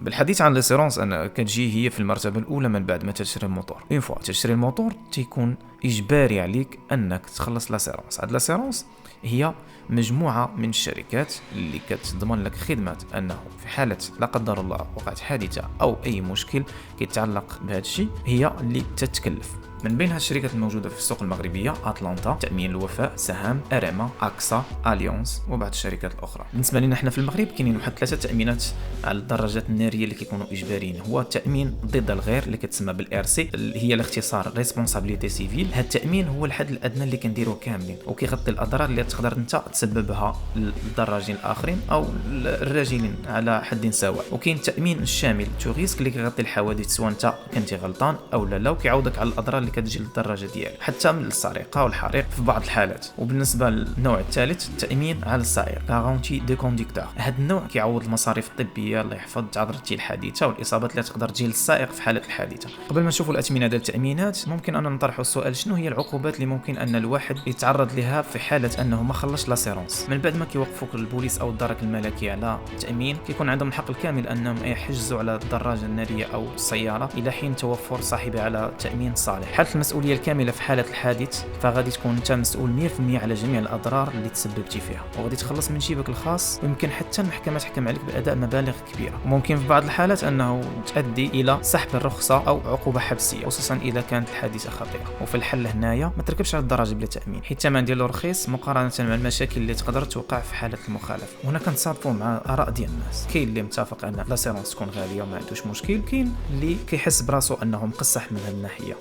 بالحديث عن ليسيرونس انا كتجي هي في المرتبه الاولى من بعد ما تشري الموتور. اون فوا تشري الموتور تيكون اجباري عليك انك تخلص لاسيرونس. هاد لاسيرونس هي مجموعه من الشركات اللي كتضمن لك خدمه انه في حاله لا قدر الله وقعت حادثه او اي مشكل كيتعلق بهذا الشيء هي اللي تتكلف. من بين الشركات الموجوده في السوق المغربيه اتلانتا، تامين الوفاء، سهام، اريما، اكسا، اليونس وبعض الشركات الاخرى. بالنسبه لنا احنا في المغرب كاينين واحد 3 تامينات على الدراجات الناريه اللي كيكونوا اجباريين. هو التامين ضد الغير اللي كتسمى بالار سي، اللي هي الاختصار ريسبونسابيلتي سيفيل. هذا التامين هو الحد الادنى اللي كنديروه كاملين وكيغطي الاضرار اللي تقدر انت تسببها للدراجين الاخرين او الراجلين على حد سواء. وكاين التامين الشامل تو ريسك اللي كيغطي الحوادث سواء انت كنتي غلطان او لا وكيعوضك على الاضرار اللي كتجي للدراجه ديالك، حتى من السرقه والحريق في بعض الحالات. وبالنسبه للنوع الثالث التامين على السائق، غارونتي دو كونديكتور. هذا النوع كيعوض المصاريف الطبيه الله يحفظ تعرضتي للحادثه والاصابات اللي تقدر تجي للسائق في حاله الحادثه. قبل ما نشوفوا الاثمنه ديال التامينات ممكن ان نطرحوا السؤال شنو هي العقوبات اللي ممكن ان الواحد يتعرض لها في حاله انه ما خلصش لاسيرونس. من بعد ما كيوقفوك البوليس او الدرك الملكي على التامين كيكون عندهم الحق الكامل انهم يحجزوا على الدراجه الناريه او السياره الى حين توفر صاحبها على تامين صالح. حاله المسؤوليه الكامله في حاله الحادث فغادي تكون انت مسؤول 100% على جميع الاضرار اللي تسببتي فيها وغادي تخلص من جيبك الخاص، ويمكن حتى المحكمه تحكم عليك باداء مبالغ كبيره. وممكن في بعض الحالات انه تؤدي الى سحب الرخصه او عقوبه حبسيه خصوصا اذا كانت الحادثه خطيره. وفي الحل هنايا ما تركبش على الدراجه بلا تامين حيت الثمن ديالو رخيص مقارنه مع المشاكل اللي تقدر توقع في حاله المخالفه. وهنا كنتصادفوا مع اراء ديال الناس، كاين اللي متفق ان لاسيرونس تكون غاليه وما عندوش مشكل، كاين اللي كيحس براسو انه مقصح من هذه الناحيه.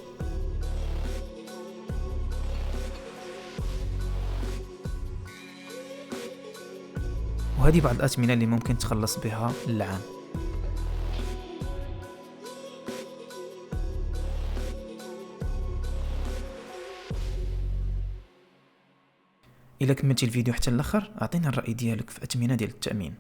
وهذه بعض الأثمنة اللي ممكن تخلص بها العام. إلا كملتي الفيديو حتى الآخر أعطينا الرأي ديالك في أثمنة ديال التأمين.